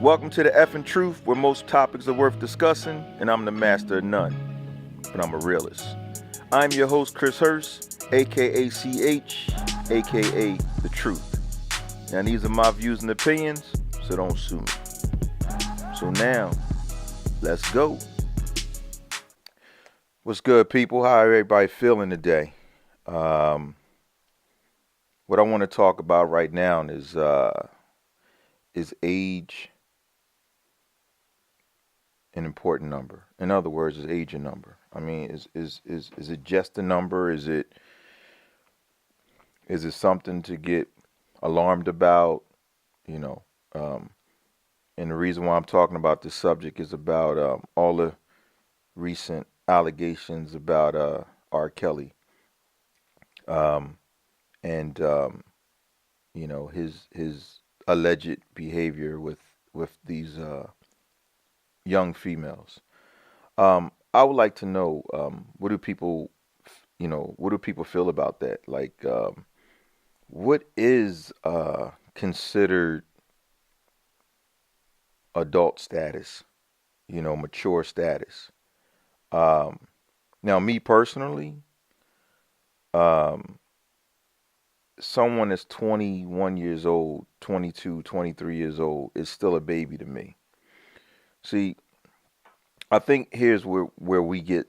Welcome to theFNtruth, where most topics are worth discussing, and I'm the master of none, but I'm a realist. I'm your host, Chris Hurst, aka CH, aka The Truth. Now, these are my views and opinions, so don't sue me. So now, let's go. What's good, people? How everybody feeling today? What I want to talk about right now is age an important number? In other words, is age a number? I mean, is it just a number? Is it something to get alarmed about? You know, and the reason why I'm talking about this subject is about all the recent allegations about R. Kelly, and his alleged behavior with these young females. I would like to know, what do people, what do people feel about that? Like, what is considered adult status? Mature status. Now, me personally, um, someone that's 21 years old, 22, 23 years old is still a baby to me. See, I think here's where we get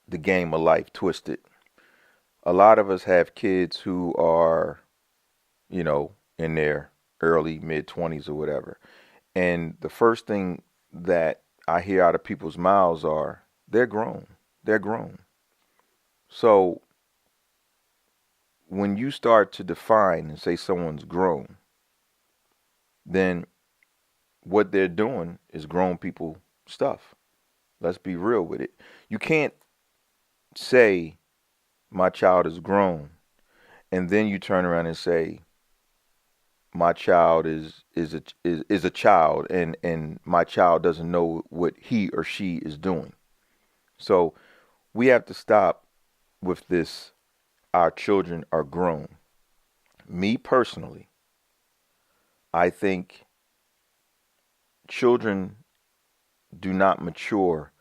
the game of life twisted. A lot of us have kids who are, in their early mid 20s or whatever. And the first thing that I hear out of people's mouths are, they're grown. They're grown. So when you start to define and say someone's grown, then what they're doing is grown people stuff. Let's be real with it. You can't say my child is grown and then you turn around and say my child is a child, and my child doesn't know what he or she is doing. So we have to stop with this. Our children are grown. Me personally, I think children do not mature,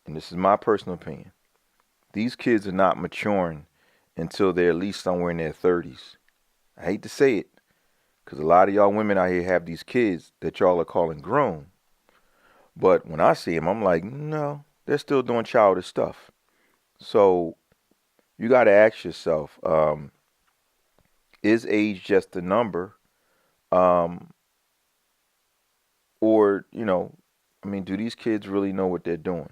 and this is my personal opinion. These kids are not maturing until they're at least somewhere in their 30s. I hate to say it, because a lot of y'all women out here have these kids that y'all are calling grown. But when I see them, I'm like, no, they're still doing childish stuff. So you got to ask yourself, is age just a number? Or, do these kids really know what they're doing?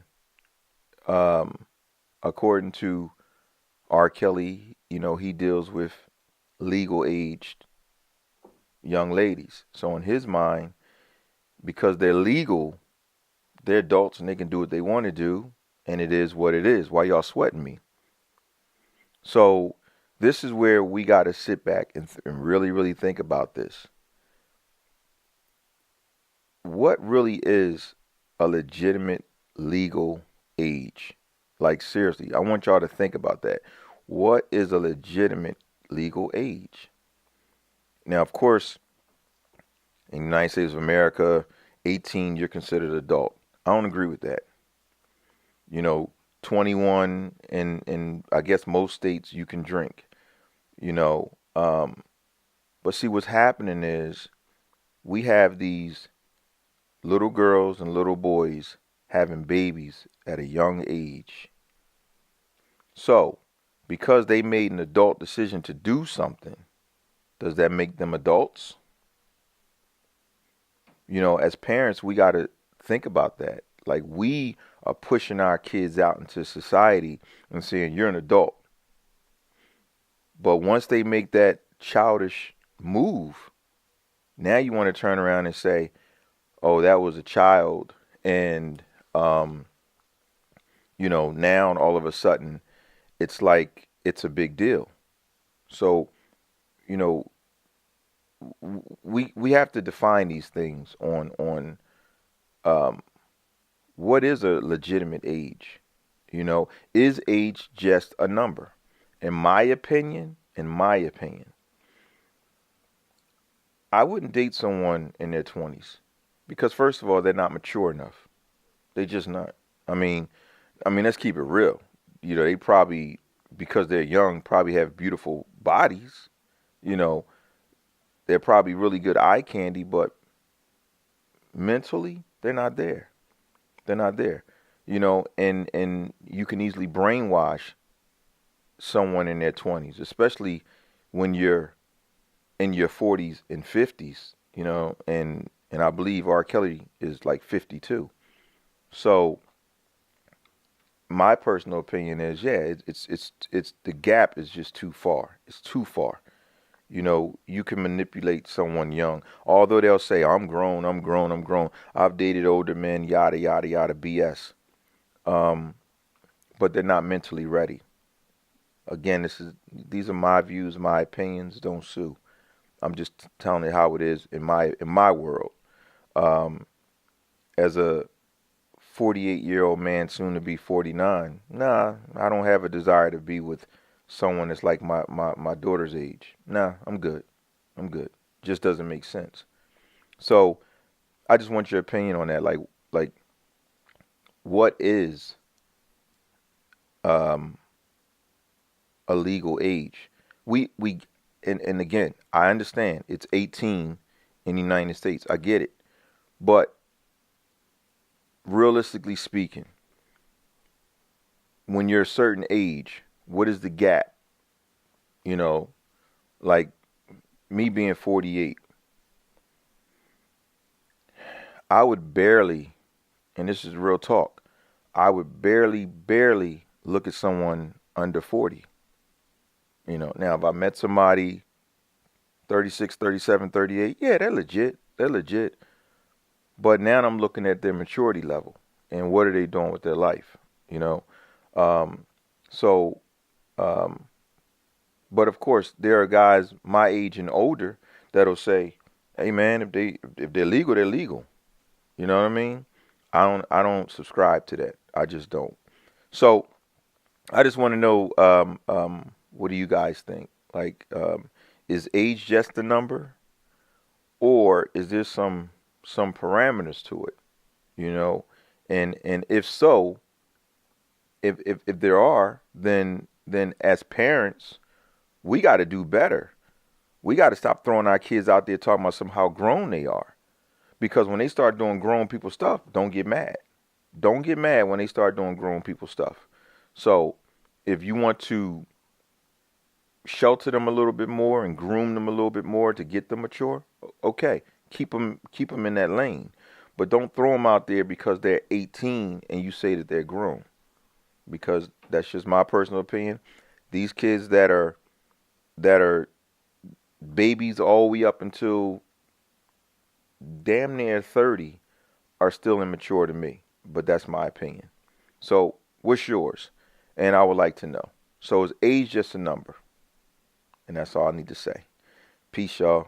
According to R. Kelly, he deals with legal aged young ladies. So in his mind, because they're legal, they're adults and they can do what they want to do, and it is what it is. Why y'all sweating me? So this is where we got to sit back and really, really think about this. What really is a legitimate legal age? Like, seriously, I want y'all to think about that. What is a legitimate legal age? Now, of course, in the United States of America, 18, you're considered adult. I don't agree with that. 21 in I guess most states you can drink. But see, what's happening is we have these little girls and little boys having babies at a young age. So, because they made an adult decision to do something, does that make them adults? As parents, we got to think about that. Like, we are pushing our kids out into society and saying, you're an adult. But once they make that childish move, now you want to turn around and say, oh, that was a child. And, now all of a sudden, it's like it's a big deal. So, we have to define these things on what is a legitimate age. Is age just a number? In my opinion, I wouldn't date someone in their 20s. Because first of all, they're not mature enough. They just not. I mean, let's keep it real. You know, they probably, because they're young, probably have beautiful bodies. You know, they're probably really good eye candy, but mentally, they're not there. They're not there. You know, and you can easily brainwash someone in their 20s, especially when you're in your 40s and 50s, you know, and I believe R. Kelly is like 52. So my personal opinion is, yeah, it's the gap is just too far. It's too far. You know, you can manipulate someone young, although they'll say, I'm grown, I'm grown, I'm grown. I've dated older men, yada, yada, yada, BS. But they're not mentally ready. Again, these are my views, my opinions. Don't sue. I'm just telling you how it is in my world. Um, as a 48-year-old man, soon to be 49, nah, I don't have a desire to be with someone that's like my daughter's age. Nah, I'm good. I'm good. Just doesn't make sense. So I just want your opinion on that. Like what is um, a legal age? We and again, I understand it's 18 in the United States. I get it. But realistically speaking, when you're a certain age, what is the gap? You know, like me being 48, I would barely, and this is real talk, I would barely look at someone under 40. You know, now if I met somebody 36, 37, 38, yeah, they're legit. They're legit. But now I'm looking at their maturity level and what are they doing with their life, you know? Um, so, um, but of course, there are guys my age and older that'll say, "Hey, man, if they're legal, they're legal." You know what I mean? I don't subscribe to that. I just don't. So I just want to know, what do you guys think? Like, is age just a number, or is there some parameters to it? You know, and if so, if there are, then as parents, we got to do better. We got to stop throwing our kids out there talking about how grown they are. Because when they start doing grown people stuff, don't get mad. Don't get mad when they start doing grown people stuff. So if you want to shelter them a little bit more and groom them a little bit more to get them mature, okay, keep them in that lane. But don't throw them out there because they're 18 and you say that they're grown. Because that's just my personal opinion. These kids that are babies all the way up until damn near 30 are still immature to me. But that's my opinion. So what's yours? And I would like to know. So is age just a number? And that's all I need to say. Peace, y'all.